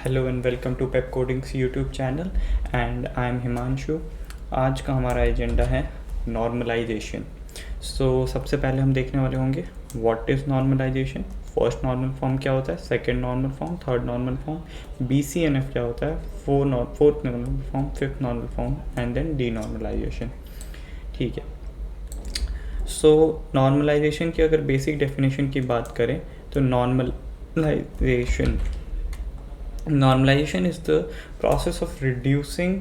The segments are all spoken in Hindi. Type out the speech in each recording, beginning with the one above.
Hello and welcome to pep codings YouTube channel and I am Himanshu. आज का हमारा एजेंडा है नॉर्मलाइजेशन। सबसे पहले हम देखने वाले होंगे what is normalisation, first normal form क्या होता है, second normal form, third normal form, BCNF क्या होता है, fourth normal form, fifth normal form and then denormalisation. ठीक है। नॉर्मलाइजेशन की अगर बेसिक डेफिनेशन की बात करें तो Normalization is the process of reducing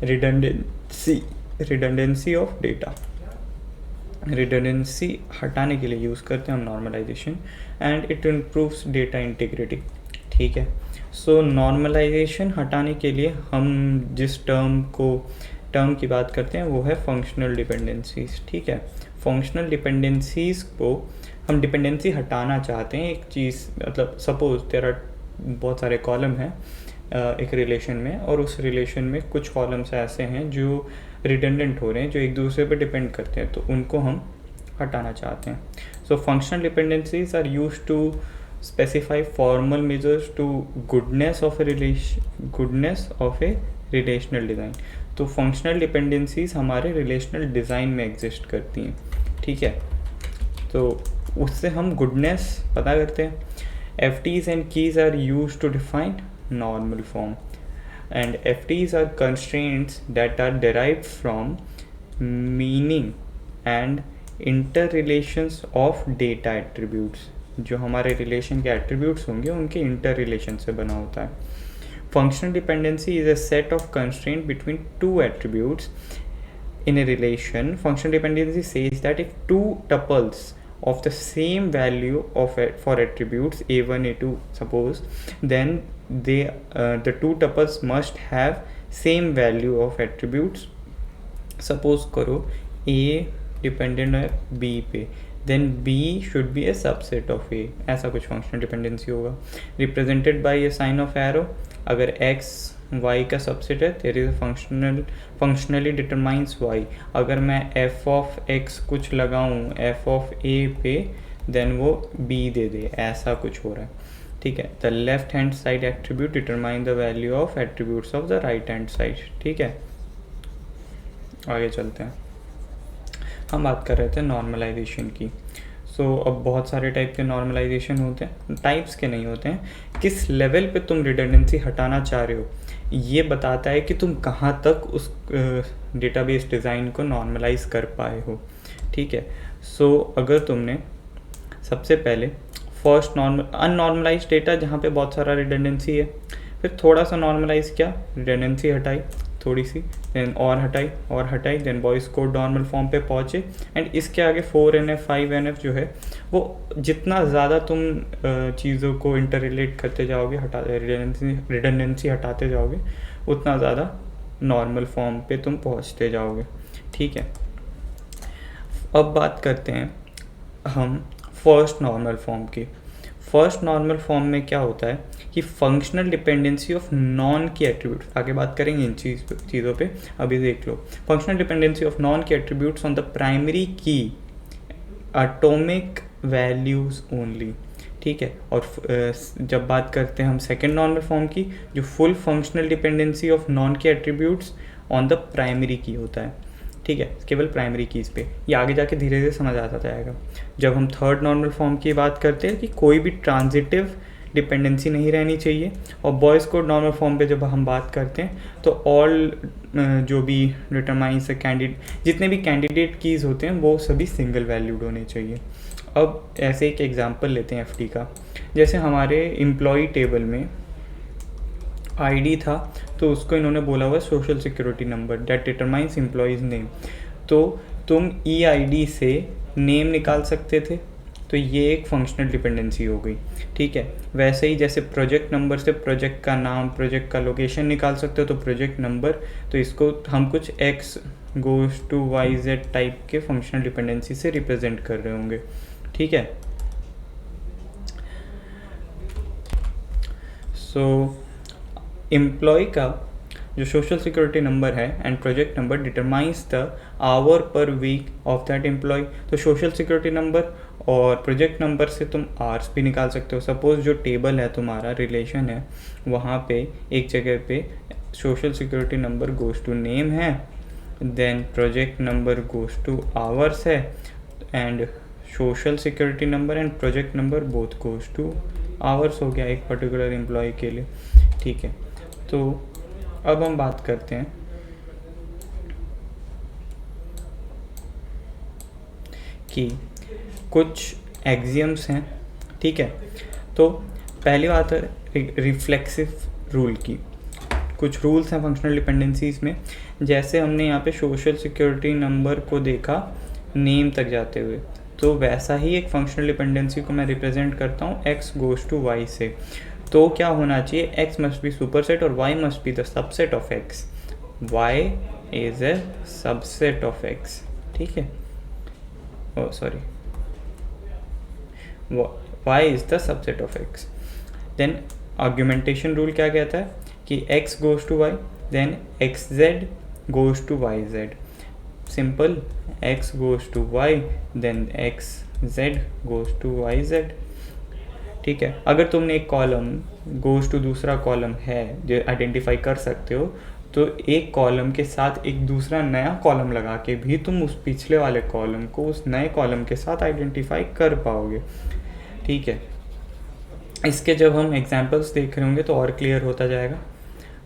redundancy of data. Redundancy हटाने के लिए यूज़ करते हैं हम normalization and it improves data integrity. ठीक है। Normalization हटाने के लिए हम जिस टर्म की बात करते हैं वो है फंक्शनल डिपेंडेंसीज। ठीक है। फंक्शनल डिपेंडेंसीज को हम डिपेंडेंसी हटाना चाहते हैं एक चीज़, मतलब सपोज तेरा बहुत सारे कॉलम हैं एक रिलेशन में, और उस रिलेशन में कुछ कॉलम्स ऐसे हैं जो रिडंडेंट हो रहे हैं, जो एक दूसरे पर डिपेंड करते हैं, तो उनको हम हटाना चाहते हैं। Functional dependencies are used to specify formal measures to goodness of a relational design. तो फंक्शनल डिपेंडेंसीज हमारे रिलेशनल डिज़ाइन में एग्जिस्ट करती हैं। ठीक है। तो उससे हम गुडनेस पता करते हैं। FTs and keys are used to define normal form, and FTs are constraints that are derived from meaning and interrelations of data attributes। जो हमारे रिलेशन के एट्रीब्यूट्स होंगे उनके इंटर रिलेशन से बना होता है। Functional dependency is a set of constraint between two attributes in a relation. Functional dependency says that if two tuples of the same value for attributes a1 a2 suppose, then the two tuples must have same value of attributes. Suppose करो a डिपेंडेंट है b पे, then b should be a subset of a, ऐसा कुछ फंक्शनल डिपेंडेंसी होगा represented by a sign of arrow. अगर x y का सबसेट है there is functionally determines y। अगर मैं f ऑफ x कुछ लगाऊं f ऑफ a पे, देन वो b दे दे, ऐसा कुछ हो रहा है। ठीक है। The left hand side attribute determine the value of attributes of the right hand side. ठीक है। आगे चलते हैं। हम बात कर रहे थे नॉर्मलाइजेशन की। अब बहुत सारे टाइप के नॉर्मलाइजेशन होते हैं, टाइप्स के नहीं होते हैं। किस लेवल पे तुम रिडंडेंसी हटाना चाह रहे हो ये बताता है कि तुम कहाँ तक उस डेटाबेस डिज़ाइन को नॉर्मलाइज कर पाए हो। ठीक है। अगर तुमने सबसे पहले फर्स्ट अननॉर्मलाइज डेटा जहाँ पे बहुत सारा रिडंडेंसी है, फिर थोड़ा सा नॉर्मलाइज किया, रिडंडेंसी हटाई थोड़ी सी, देन और हटाई, then boys code normal form पे पहुँचे। एंड इसके आगे 4NF 5NF जो है वो जितना ज़्यादा तुम चीज़ों को इंटर रिलेट करते जाओगे, रिडंडेंसी हटाते जाओगे, उतना ज़्यादा नॉर्मल फॉर्म पे तुम पहुँचते जाओगे। ठीक है। अब बात करते हैं हम फर्स्ट नॉर्मल फॉर्म की। फर्स्ट नॉर्मल फॉर्म में क्या होता है कि फंक्शनल डिपेंडेंसी ऑफ नॉन की एट्रीब्यूट्स, आगे बात करेंगे इन चीज़ों पे, अभी देख लो। फंक्शनल डिपेंडेंसी ऑफ नॉन की एट्रीब्यूट्स ऑन द प्राइमरी की एटॉमिक वैल्यूज ओनली। ठीक है। और जब बात करते हैं हम सेकेंड नॉर्मल फॉर्म की, जो full functional dependency of non के एट्रीब्यूट्स ऑन द प्राइमरी की होता है। ठीक है। केवल प्राइमरी कीज़ पे, ये आगे जाके धीरे धीरे समझ आता जाएगा। जब हम थर्ड नॉर्मल फॉर्म की बात करते हैं कि कोई भी ट्रांजिटिव डिपेंडेंसी नहीं रहनी चाहिए। और बॉयज़ कोड नॉर्मल फॉर्म पे जब हम बात करते हैं तो ऑल जो भी डिटरमाइंस जितने भी कैंडिडेट कीज़ होते हैं वो सभी सिंगल वैल्यूड होने चाहिए। अब ऐसे एक एग्जांपल लेते हैं FT का। जैसे हमारे एम्प्लॉई टेबल में ID था, तो उसको इन्होंने बोला हुआ social security number that determines employees name. तो तुम EID से नेम निकाल सकते थे, तो ये एक फंक्शनल डिपेंडेंसी हो गई। ठीक है। वैसे ही जैसे प्रोजेक्ट नंबर से प्रोजेक्ट का नाम, प्रोजेक्ट का लोकेशन निकाल सकते हो, तो प्रोजेक्ट नंबर, तो इसको हम कुछ X goes to YZ type के फंक्शनल डिपेंडेंसी से रिप्रेजेंट कर रहे होंगे। ठीक है। एम्प्लॉय का जो सोशल सिक्योरिटी नंबर है and project number determines the hour per week of that employee. तो सोशल सिक्योरिटी नंबर और प्रोजेक्ट नंबर से तुम आर्स भी निकाल सकते हो। सपोज़ जो टेबल है तुम्हारा, रिलेशन है, वहाँ पे एक जगह पे social security number goes to name है, then project number goes to hours है, and social security number and project number both goes to hours हो गया एक पर्टिकुलर एम्प्लॉय के लिए। ठीक है, तो अब हम बात करते हैं कि कुछ एक्सियम्स हैं। ठीक है, तो पहली बात है रिफ्लेक्सिव रूल की। कुछ रूल्स हैं फंक्शनल डिपेंडेंसीज में, जैसे हमने यहाँ पे सोशल सिक्योरिटी नंबर को देखा नेम तक जाते हुए, तो वैसा ही एक फंक्शनल डिपेंडेंसी को मैं रिप्रेजेंट करता हूँ x गोज़ टू y से। तो क्या होना चाहिए, x मस्ट बी सुपरसेट और y must be the subset of x। y is a subset of x। ठीक है, oh sorry, y is the subset of x. Then augmentation rule क्या कहता है कि x goes to y, then xz goes to yz. Simple, x goes to y, then xz goes to yz. ठीक है, अगर तुमने एक कॉलम गोज टू दूसरा कॉलम है जो आइडेंटिफाई कर सकते हो, तो एक कॉलम के साथ एक दूसरा नया कॉलम लगा के भी तुम उस पिछले वाले कॉलम को उस नए कॉलम के साथ आइडेंटिफाई कर पाओगे। ठीक है, इसके जब हम एग्जांपल्स देख रहे होंगे तो और क्लियर होता जाएगा।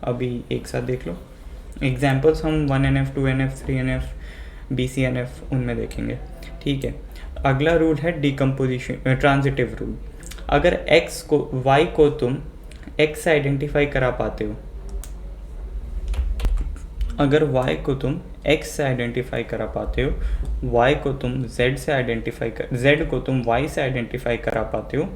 अभी एक साथ देख लो एग्जांपल्स, हम 1NF 2NF 3NF BCNF उनमें देखेंगे। ठीक है, अगला रूल है डिकम्पोजिशन ट्रांजिटिव रूल। अगर y को तुम x से आइडेंटिफाई करा पाते हो, अगर y को तुम x से आइडेंटिफाई करा पाते हो, y को तुम z से आइडेंटिफाई z को तुम y से आइडेंटिफाई करा पाते हो,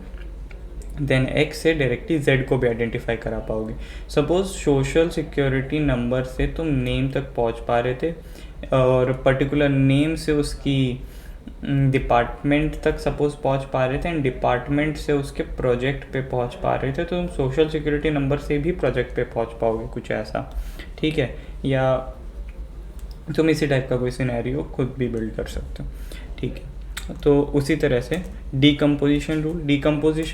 देन x से डायरेक्टली z को भी आइडेंटिफाई करा पाओगे। सपोज सोशल सिक्योरिटी नंबर से तुम नेम तक पहुंच पा रहे थे और पर्टिकुलर नेम से उसकी डिपार्टमेंट तक सपोज पहुंच पा रहे थे, एंड डिपार्टमेंट से उसके प्रोजेक्ट पे पहुंच पा रहे थे, तो तुम सोशल सिक्योरिटी नंबर से भी प्रोजेक्ट पे पहुंच पाओगे, कुछ ऐसा। ठीक है, या तुम इसी टाइप का कोई सिनेरियो खुद भी बिल्ड कर सकते हो। ठीक है, तो उसी तरह से डिकम्पोजिशन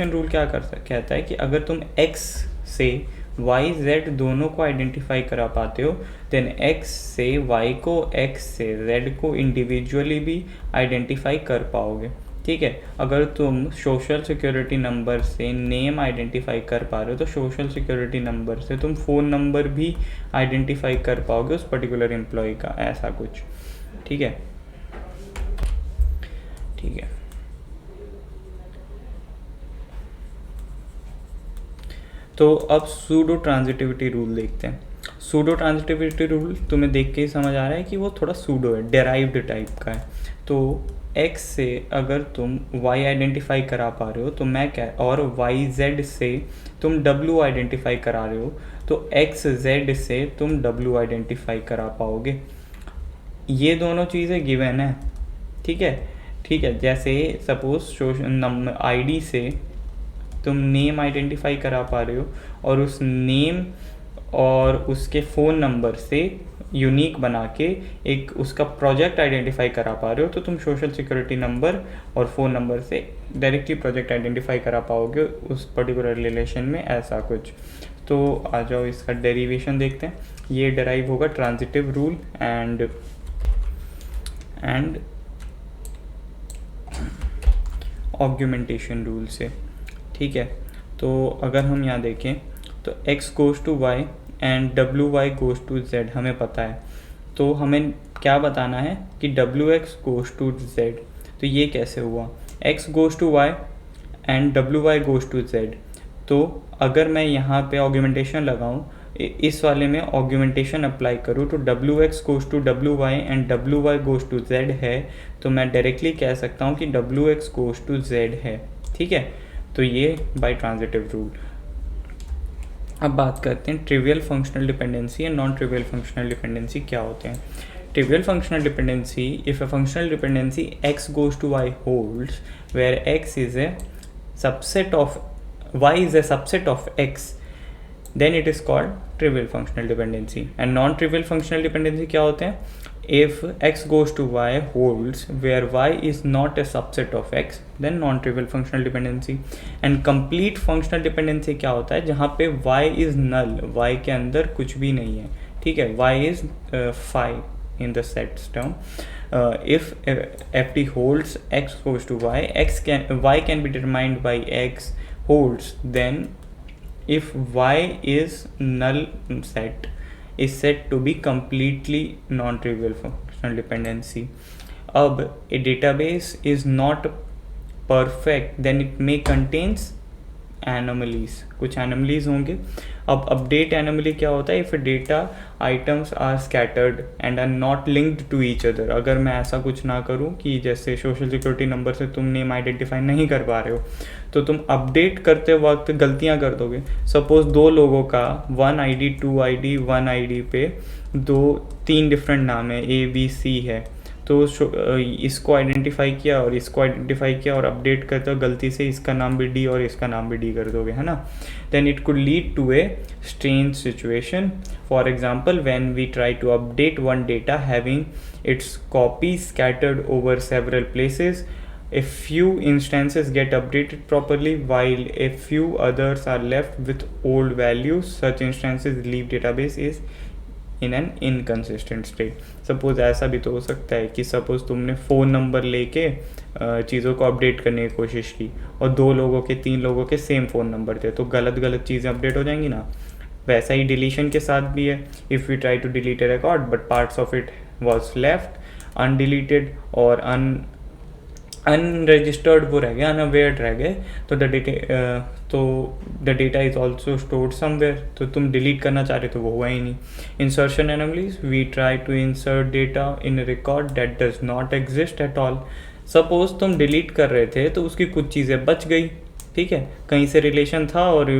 रूल क्या कहता है कि अगर तुम x से y z दोनों को आइडेंटिफाई करा पाते हो, देन x से y को x से z को इंडिविजुअली भी आइडेंटिफाई कर पाओगे। ठीक है, अगर तुम सोशल सिक्योरिटी नंबर से नेम आइडेंटिफाई कर पा रहे हो, तो सोशल सिक्योरिटी नंबर से तुम फ़ोन नंबर भी आइडेंटिफाई कर पाओगे उस पर्टिकुलर एम्प्लॉय का, ऐसा कुछ। ठीक है, ठीक है, तो अब सूडो ट्रांजिटिविटी रूल देखते हैं। सूडो ट्रांजिटिविटी रूल तुम्हें देख के ही समझ आ रहा है कि वो थोड़ा सूडो है, डेराइव्ड टाइप का है। तो x से अगर तुम y आइडेंटिफाई करा पा रहे हो, तो मैं क्या, और yz से तुम w आइडेंटिफाई करा रहे हो, तो xz से तुम w आइडेंटिफाई करा पाओगे। ये दोनों चीज़ें गिवन है। ठीक है, ठीक है, जैसे सपोज ID से तुम नेम आइडेंटिफाई करा पा रहे हो और उस नेम और उसके फ़ोन नंबर से यूनिक बना के एक उसका प्रोजेक्ट आइडेंटिफाई करा पा रहे हो, तो तुम सोशल सिक्योरिटी नंबर और फ़ोन नंबर से डायरेक्टली प्रोजेक्ट आइडेंटिफाई करा पाओगे उस पर्टिकुलर रिलेशन में, ऐसा कुछ। तो आ जाओ इसका डेरिवेशन देखते हैं। ये डेराइव होगा transitive rule and augmentation rule से। ठीक है, तो अगर हम यहाँ देखें तो x goes to y and wy goes to z हमें पता है, तो हमें क्या बताना है कि wx गोज़ टू z। तो ये कैसे हुआ, x goes to y and wy goes to z। तो अगर मैं यहाँ पे ऑग्यूमेंटेशन लगाऊँ, इस वाले में ऑग्यूमेंटेशन अप्लाई करूँ, तो wx goes to wy and wy goes to z है, तो मैं डायरेक्टली कह सकता हूँ कि wx गोज़ टू z है। ठीक है, तो ये बाय ट्रांजिटिव रूल। अब बात करते हैं trivial functional dependency and non trivial functional dependency क्या होते हैं। Trivial functional dependency, if a functional dependency x goes to y holds where x is a subset of y is a subset of x, then it is called trivial functional dependency. and non trivial functional dependency क्या होते हैं, if x goes to y holds where y is not a subset of x, then non-trivial functional dependency. and complete functional dependency क्या होता है, जहाँ पे y is null, y के अंदर कुछ भी नहीं है, ठीक है, y is phi in the sets term. If ft holds x goes to y, y can be determined by x holds, then if y is null set is said to be completely non-trivial functional dependency. अब a database is not perfect, then it may contains anomalies, कुछ anomalies होंगे. अब update anomaly क्या होता है, if data items are scattered and are not linked to each other. अगर मैं ऐसा कुछ ना करूँ कि जैसे सोशल सिक्योरिटी नंबर से तुम नेम आइडेंटिफाई नहीं कर पा रहे हो, तो तुम अपडेट करते वक्त गलतियाँ कर दोगे. सपोज दो लोगों का 1 ID 2 ID 1 ID पे 2-3 डिफरेंट नाम है, ABC है, तो इसको आइडेंटिफाई किया और इसको आइडेंटिफाई किया और अपडेट करते हो गलती से इसका नाम भी डी और इसका नाम भी डी कर दोगे, है ना. Then it could lead to a strange situation. For example, when we try to update one data having its copy scattered over several places, a few instances get updated properly while a few others are left with old values. Such instances leave database is in an inconsistent state. Suppose ऐसा भी तो हो सकता है कि सपोज तुमने फ़ोन नंबर लेके चीज़ों को अपडेट करने की कोशिश की और 2 लोगों के 3 लोगों के सेम फ़ोन नंबर थे, तो गलत चीज़ें अपडेट हो जाएंगी ना. वैसा ही डिलीशन के साथ भी है. If we try to delete a record but parts of it was left undeleted और अनरजिस्टर्ड वो रह गए, अनअवेयर्ड रह गए, तो the data is also stored somewhere, तो तुम डिलीट करना चाह रहे तो वो हुआ ही नहीं. Insertion anomalies, we try to insert data in a record that does not exist at all. Suppose तुम डिलीट कर रहे थे तो उसकी कुछ चीज़ें बच गई, ठीक है, कहीं से रिलेशन था और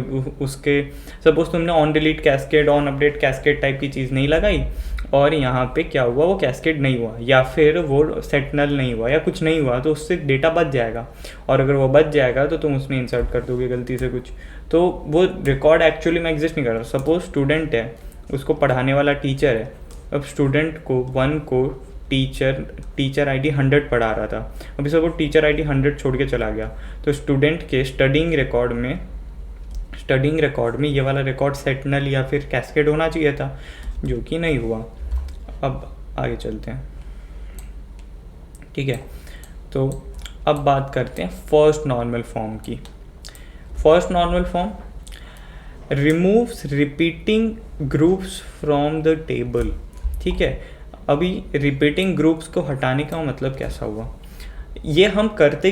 उसके सपोज तुमने on delete cascade on update cascade type की चीज़ नहीं लगाई और यहाँ पे क्या हुआ, वो कैस्केड नहीं हुआ या फिर वो सेटनल नहीं हुआ या कुछ नहीं हुआ, तो उससे डेटा बच जाएगा. और अगर वो बच जाएगा तो तुम उसमें इंसर्ट कर दोगे गलती से कुछ, तो वो रिकॉर्ड एक्चुअली में एग्जिस्ट नहीं कर रहा. सपोज स्टूडेंट है, उसको पढ़ाने वाला टीचर है, अब स्टूडेंट को 1 को टीचर ID 100 पढ़ा रहा था, अभी सपोज टीचर ID 100 छोड़ के चला गया, तो स्टूडेंट के स्टडिंग रिकॉर्ड में ये वाला रिकॉर्ड सेटनल या फिर कैस्केड होना चाहिए था, जो कि नहीं हुआ. अब आगे चलते हैं, ठीक है. तो अब बात करते हैं फर्स्ट नॉर्मल फॉर्म की. First normal form removes repeating groups from the table, ठीक है. अभी रिपीटिंग ग्रुप्स को हटाने का मतलब कैसा हुआ, ये हम करते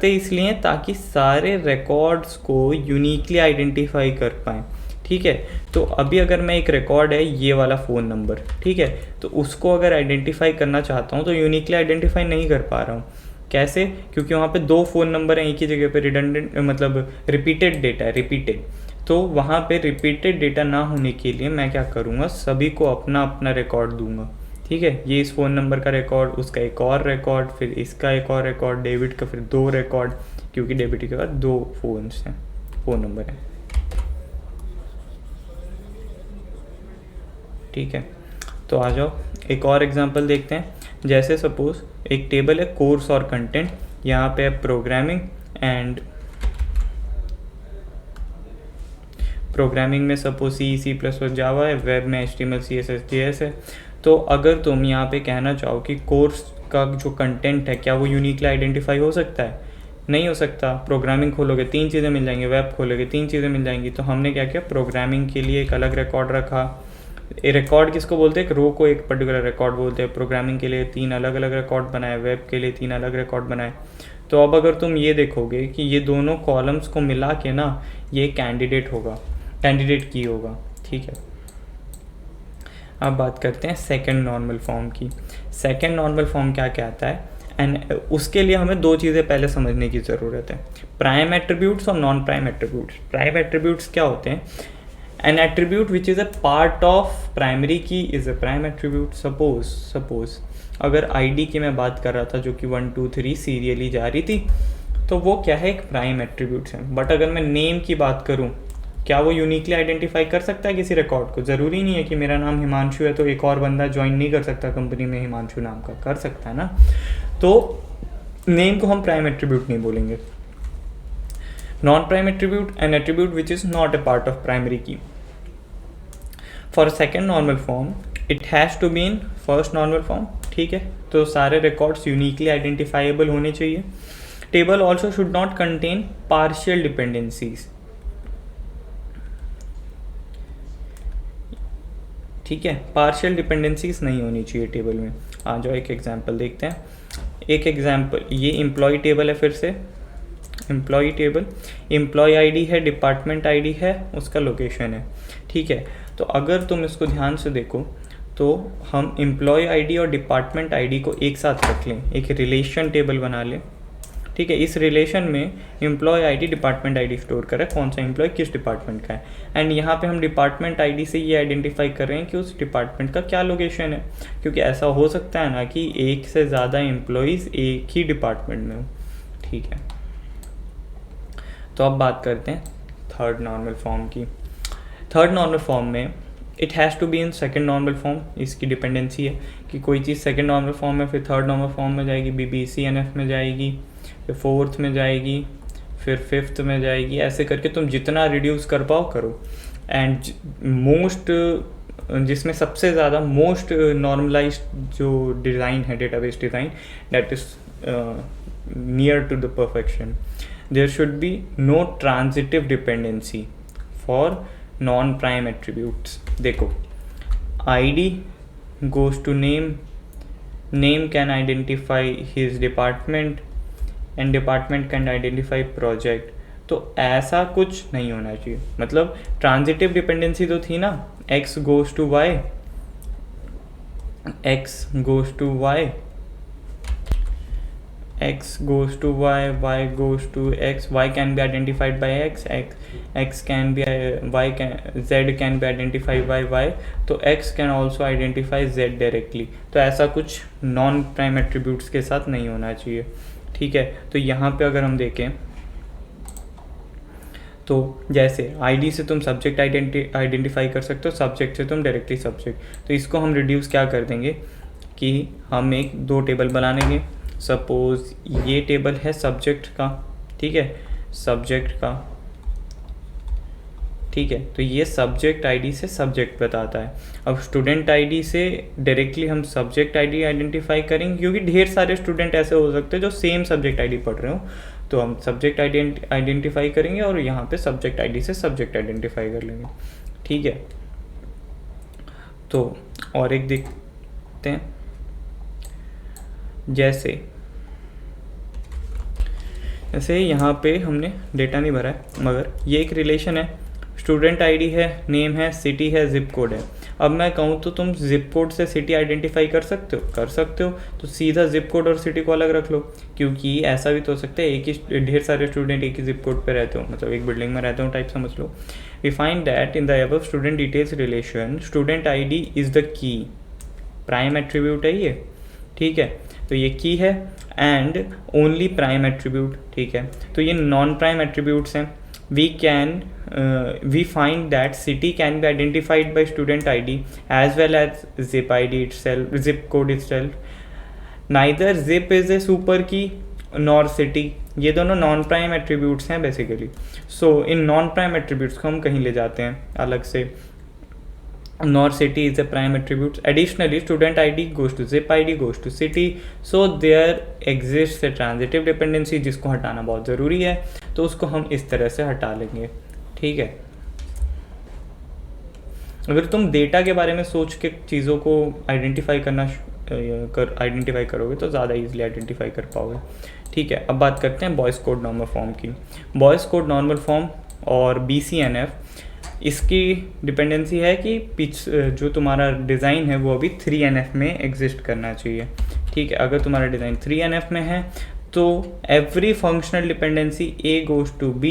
इसलिए ताकि सारे रिकॉर्ड्स को यूनिकली आइडेंटिफाई कर पाएँ, ठीक है. तो अभी अगर मैं एक रिकॉर्ड है ये वाला फ़ोन नंबर, ठीक है, तो उसको अगर आइडेंटिफाई करना चाहता हूँ तो यूनिकली आइडेंटिफाई नहीं कर पा रहा हूँ. कैसे, क्योंकि वहाँ पे 2 फ़ोन नंबर हैं एक ही जगह पे, रिडंडेंट मतलब रिपीटेड डेटा है, रिपीटेड. तो वहाँ पे रिपीटेड डेटा ना होने के लिए मैं क्या करूँगा, सभी को अपना अपना रिकॉर्ड दूंगा, ठीक है. ये इस फ़ोन नंबर का रिकॉर्ड, उसका एक और रिकॉर्ड, फिर इसका एक और रिकॉर्ड, डेविड का फिर 2 रिकॉर्ड, क्योंकि डेविड के बाद 2 फ़ोन नंबर हैं, ठीक है. तो आ जाओ एक और एग्जांपल देखते हैं. जैसे सपोज एक टेबल है कोर्स और कंटेंट, यहाँ पे है प्रोग्रामिंग में सपोज C++ जावा है, वेब में HTML CSS JS है. तो अगर तुम यहाँ पे कहना चाहो कि कोर्स का जो कंटेंट है क्या वो यूनिकली आइडेंटिफाई हो सकता है, नहीं हो सकता. प्रोग्रामिंग खोलोगे 3 चीज़ें मिल जाएंगी, वेब खोलोगे 3 चीज़ें मिल जाएंगी. तो हमने क्या किया, प्रोग्रामिंग के लिए एक अलग रिकॉर्ड रखा. ए रिकॉर्ड किसको बोलते हैं, एक रो को एक पर्टिकुलर रिकॉर्ड बोलते हैं. प्रोग्रामिंग के लिए 3 अलग अलग रिकॉर्ड बनाए, वेब के लिए 3 अलग रिकॉर्ड बनाए. तो अब अगर तुम ये देखोगे कि ये दोनों कॉलम्स को मिला के ना ये कैंडिडेट की होगा, ठीक है. अब बात करते हैं सेकंड नॉर्मल फॉर्म की. सेकंड नॉर्मल फॉर्म क्या कहता है, एंड उसके लिए हमें 2 चीज़ें पहले समझने की ज़रूरत है, प्राइम एट्रीब्यूट्स और non prime attributes. Prime attributes क्या होते हैं, an attribute which is a part of primary key is a prime attribute. Suppose अगर ID की मैं बात कर रहा था जो कि 1 2 3 सीरियली जा रही थी, तो वो क्या है, एक प्राइम एट्रीब्यूट्स है. बट अगर मैं नेम की बात करूँ क्या वो यूनिकली आइडेंटिफाई कर सकता है किसी रिकॉर्ड को? ज़रूरी नहीं है कि मेरा नाम हिमांशु है तो एक और बंदा ज्वाइन नहीं कर सकता कंपनी में हिमांशु नाम का, कर सकता है ना। तो नेम को हम प्राइम एट्रीब्यूट नहीं बोलेंगे। Non prime attribute, an attribute which is not a part of primary key. For second normal form it has to be in first normal form, ठीक है। तो सारे रिकॉर्ड्स यूनिकली आइडेंटिफाइबल होने चाहिए। Table also should not contain partial dependencies, ठीक है, पार्शियल डिपेंडेंसीज नहीं होनी चाहिए टेबल में। आ जाओ एक एग्जांपल देखते हैं। एक एग्जांपल, ये एम्प्लॉय टेबल है, फिर से एम्प्लॉय टेबल, एम्प्लॉय आईडी है, डिपार्टमेंट आईडी है, उसका लोकेशन है, ठीक है। तो अगर तुम इसको ध्यान से देखो तो हम एम्प्लॉय आईडी और डिपार्टमेंट आईडी को एक साथ रख लें, एक रिलेशन टेबल बना लें, ठीक है। इस रिलेशन में employee ID department ID store करें, कौन सा एम्प्लॉय किस डिपार्टमेंट का है, एंड यहाँ पे हम डिपार्टमेंट आईडी से ये आइडेंटिफाई कर रहे हैं कि उस डिपार्टमेंट का क्या लोकेशन है, क्योंकि ऐसा हो सकता है ना कि एक से ज़्यादा एम्प्लॉयज़ एक ही डिपार्टमेंट में हो, ठीक है। तो अब बात करते हैं थर्ड नॉर्मल फॉर्म की। थर्ड नॉर्मल फॉर्म में it has to be in second normal form, इसकी डिपेंडेंसी है कि कोई चीज़ सेकेंड नॉर्मल फॉर्म में फिर थर्ड नॉर्मल फॉर्म में जाएगी, BBCNF में जाएगी, फिर फोर्थ में जाएगी, फिर फिफ्थ में जाएगी, ऐसे करके तुम जितना रिड्यूस कर पाओ करो। एंड मोस्ट, जिसमें सबसे ज़्यादा मोस्ट नॉर्मलाइज्ड जो डिज़ाइन है, database design, that is near to the perfection. There should be no transitive dependency for non prime attributes. देखो, ID goes to name, name can identify his department and department can identify project। तो ऐसा कुछ नहीं होना चाहिए। मतलब ट्रांजिटिव डिपेंडेंसी तो थी ना, X goes to Y, X goes to Y, X goes to Y, Y goes to X, Y can be identified by X, X can be Y can, Z can be identified by Y, तो X can also identify Z directly। तो ऐसा कुछ नॉन प्राइम एट्रीब्यूट्स के साथ नहीं होना चाहिए, ठीक है। तो यहाँ पे अगर हम देखें तो जैसे ID से तुम सब्जेक्ट आइडेंटिफाई कर सकते हो, सब्जेक्ट से तुम डायरेक्टली सब्जेक्ट। तो इसको हम रिड्यूस क्या कर देंगे कि हम एक दो टेबल बना लेंगे। सपोज ये टेबल है सब्जेक्ट का, ठीक है, सब्जेक्ट का, ठीक है। तो ये सब्जेक्ट आईडी से सब्जेक्ट बताता है। अब स्टूडेंट आईडी से डायरेक्टली हम सब्जेक्ट आईडी आइडेंटिफाई करेंगे, क्योंकि ढेर सारे स्टूडेंट ऐसे हो सकते हैं जो सेम सब्जेक्ट आईडी पढ़ रहे हो, तो हम सब्जेक्ट आइडेंटिफाई करेंगे और यहाँ पे सब्जेक्ट आईडी से सब्जेक्ट आइडेंटिफाई कर लेंगे, ठीक है। तो और एक देखते हैं, जैसे यहाँ पे हमने डेटा नहीं भरा है, मगर ये एक रिलेशन है, स्टूडेंट आईडी है, नेम है, सिटी है, जिप कोड है। अब मैं कहूँ तो तुम जिप कोड से सिटी आइडेंटिफाई कर सकते हो, तो सीधा जिप कोड और सिटी को अलग रख लो, क्योंकि ऐसा भी तो हो सकता है एक ही ढेर सारे स्टूडेंट एक ही जिप कोड पे रहते हो, मतलब एक बिल्डिंग में रहते हो टाइप समझ लो। We find that in the above student details relation student ID is the key, prime attribute है ये, ठीक है। तो ये की है एंड ओनली प्राइम एट्रीब्यूट, ठीक है। तो ये नॉन प्राइम एट्रीब्यूट्स हैं। we find that city can be identified by student ID as well as zip ID itself, zip code itself. Neither zip is a super key nor city, ये दोनों नॉन प्राइम एट्रीब्यूट्स हैं basically. So in non prime attributes को हम कहीं ले जाते हैं अलग से, nor city is a prime attribute. Additionally, student ID goes to zip ID goes to city, so there exists a transitive dependency जिसको हटाना बहुत ज़रूरी है, तो उसको हम इस तरह से हटा लेंगे, ठीक है। अगर तुम डेटा के बारे में सोच के चीज़ों को आइडेंटिफाई करोगे तो ज़्यादा इजीली आइडेंटिफाई कर पाओगे, ठीक है। अब बात करते हैं बॉयज़ कोड नॉर्मल फॉर्म की। बॉयज़ कोड नॉर्मल फॉर्म और BCNF, इसकी डिपेंडेंसी है कि जो तुम्हारा डिज़ाइन है वो अभी 3NF में एग्जिस्ट करना चाहिए, ठीक है। अगर तुम्हारा डिज़ाइन 3NF में है तो every functional dependency A goes to B,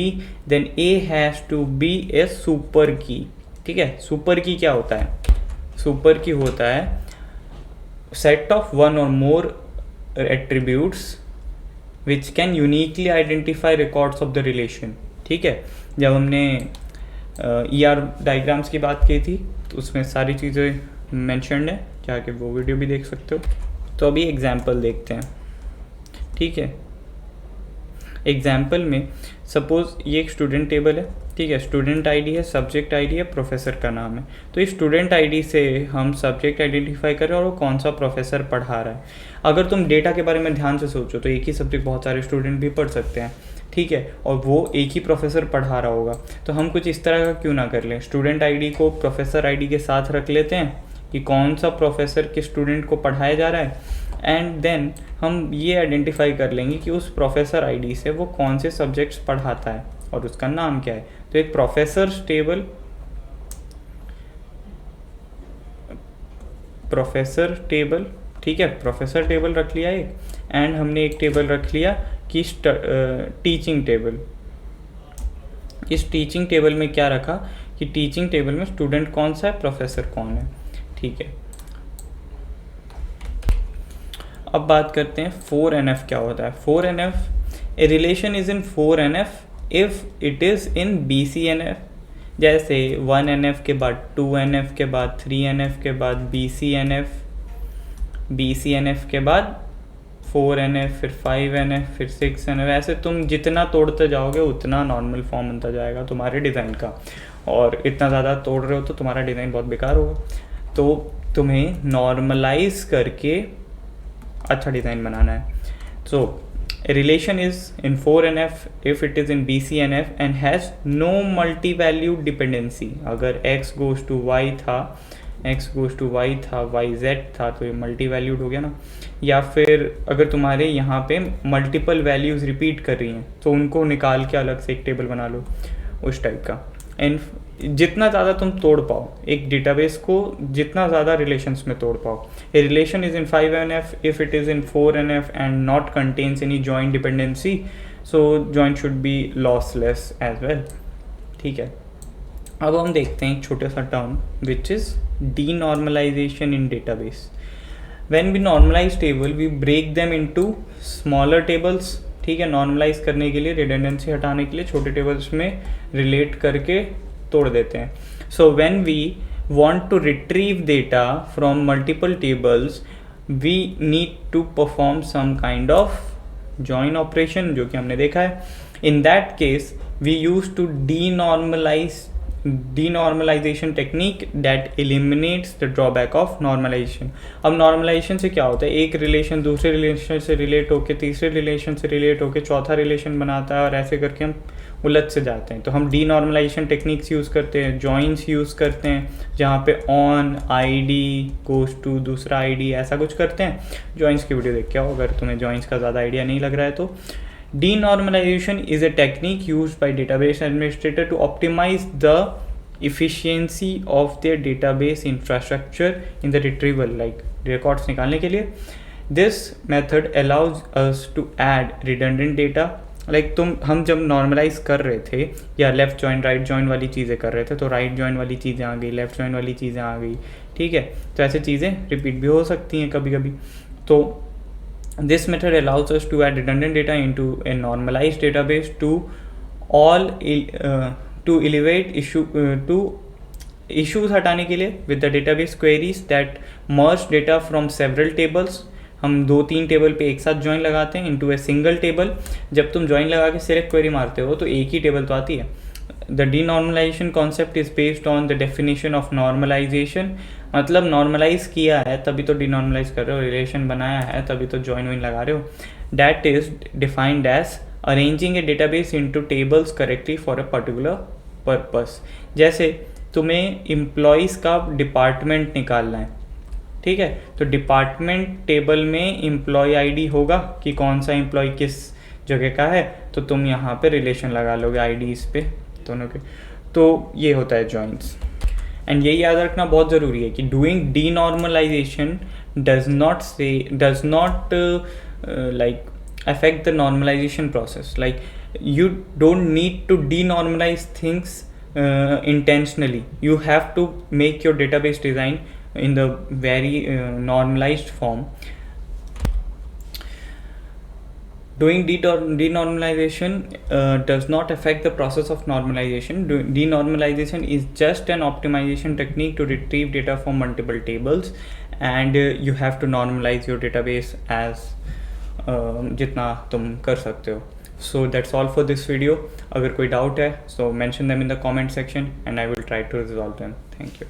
then A has to be a super key, ठीक है। सुपर की क्या होता है? सुपर की होता है set of one or more attributes which can uniquely identify records of the relation, ठीक है। जब हमने ER डायग्राम्स की बात की थी, तो उसमें सारी चीज़ें मेंशन्ड है, जाके वो वीडियो भी देख सकते हो। तो अभी एग्जाम्पल देखते हैं, ठीक है। एग्जाम्पल में सपोज ये एक स्टूडेंट टेबल है, ठीक है। स्टूडेंट आईडी है, सब्जेक्ट आईडी है, प्रोफेसर का नाम है। तो इस स्टूडेंट आईडी से हम सब्जेक्ट आइडेंटिफाई करें और वो कौन सा प्रोफेसर पढ़ा रहा है। अगर तुम डेटा के बारे में ध्यान से सोचो तो एक ही सब्जेक्ट बहुत सारे स्टूडेंट भी पढ़ सकते हैं, ठीक है, और वो एक ही प्रोफेसर पढ़ा रहा होगा। तो हम कुछ इस तरह का क्यों ना कर लें, स्टूडेंट आईडी को प्रोफेसर आईडी के साथ रख लेते हैं कि कौन सा प्रोफेसर किस स्टूडेंट को पढ़ाया जा रहा है, एंड देन हम ये आइडेंटिफाई कर लेंगे कि उस प्रोफेसर आईडी से वो कौन से सब्जेक्ट्स पढ़ाता है और उसका नाम क्या है। तो एक प्रोफेसर टेबल, ठीक है, प्रोफेसर टेबल रख लिया एक, एंड हमने एक टेबल रख लिया कि टीचिंग टेबल। इस टीचिंग टेबल में क्या रखा कि टीचिंग टेबल में स्टूडेंट कौन सा है, प्रोफेसर कौन है, ठीक है। अब बात करते हैं 4NF क्या होता है। 4NF, a relation is in 4NF if it is in BCNF। जैसे 1NF के बाद 2NF के बाद 3NF के बाद BCNF के बाद 4NF, फिर 5NF, फिर 6NF। ऐसे तुम जितना तोड़ते जाओगे उतना नॉर्मल फॉर्म बनता जाएगा तुम्हारे डिज़ाइन का, और इतना ज़्यादा तोड़ रहे हो तो तुम्हारा डिज़ाइन बहुत बेकार होगा। तो तुम्हें नॉर्मलाइज करके अच्छा डिज़ाइन बनाना है। सो a relation is in 4NF if it is in BCNF and has no multi-valued dependency। अगर x goes to y था, yz था, तो ये मल्टी वैल्यूड हो गया ना। या फिर अगर तुम्हारे यहाँ पे मल्टीपल वैल्यूज़ रिपीट कर रही हैं तो उनको निकाल के अलग से एक टेबल बना लो, उस टाइप का। एंड जितना ज़्यादा तुम तोड़ पाओ एक डेटाबेस को, जितना ज़्यादा रिलेशंस में तोड़ पाओ। A relation is in 5NF if it is in 4NF and not contains any joint dependency, so joint should be lossless as well, ठीक है। अब हम देखते हैं एक छोटा सा term which is denormalization in database. When we normalize table we break them into smaller tables, ठीक है। नॉर्मलाइज करने के लिए, रिडंडेंसी हटाने के लिए छोटे टेबल्स में रिलेट करके तोड़ देते हैं। So when we want to retrieve data from multiple tables we need to perform some kind of join operation, जो कि हमने देखा है। In that case we use to denormalization technique that eliminates the drawback of normalization। अब normalization से क्या होता है, एक रिलेशन दूसरे रिलेशन से रिलेट होके तीसरे रिलेशन से रिलेट होके चौथा रिलेशन बनाता है, और ऐसे करके हम उलझ से जाते हैं। तो हम डीनॉर्मलाइजेशन टेक्निक्स यूज़ करते हैं, जॉइंस यूज़ करते हैं, जहाँ पे ऑन आईडी गोज टू दूसरा आईडी, ऐसा कुछ करते हैं। जॉइंस की वीडियो देख के आओ अगर तुम्हें जॉइंस का ज़्यादा आइडिया नहीं लग रहा है तो। Denormalization is a technique used by database administrator to optimize the efficiency of their database infrastructure in the retrieval, like records निकालने के लिए। This method allows us to add redundant data, like हम जब नॉर्मलाइज कर रहे थे या लेफ्ट जॉइन राइट जॉइन वाली चीज़ें कर रहे थे, तो राइट जॉइन वाली चीज़ें आ गई, लेफ्ट जॉइन वाली चीज़ें आ गई, ठीक है। तो ऐसे चीज़ें रिपीट भी हो सकती हैं कभी कभी। तो this method allows us to add redundant data into a normalized database to elevate issues हटाने के लिए with the database queries that merge data from several tables। हम 2-3 टेबल पे एक साथ ज्वाइन लगाते हैं into a single table। जब तुम ज्वाइन लगा के सिलेक्ट क्वेरी मारते हो तो एक ही टेबल तो आती है। The denormalization concept is based on the definition of normalization। मतलब नॉर्मलाइज किया है तभी तो डिनॉर्मलाइज कर रहे हो, रिलेशन बनाया है तभी तो जॉइन विन लगा रहे हो। That is defined as arranging a database into tables correctly for a particular purpose. जैसे तुम्हें एम्प्लॉयज़ का डिपार्टमेंट निकालना है, ठीक है, तो डिपार्टमेंट टेबल में एम्प्लॉय आईडी होगा कि कौन सा एम्प्लॉय किस जगह का है, तो तुम यहाँ पे रिलेशन लगा लोगे आईडीज़ पे दोनों के। तो ये होता है जॉइंट्स। एंड यही याद रखना बहुत ज़रूरी है कि doing denormalisation does not like affect the normalization process। like you don't need to denormalize things intentionally, you have to make your database design in the very normalized form। Doing denormalization does not affect the process of normalization. Denormalization is just an optimization technique to retrieve data from multiple tables, and you have to normalize your database as जितना तुम कर सकते हो. So that's all for this video. अगर कोई doubt है so mention them in the comment section and I will try to resolve them. Thank you.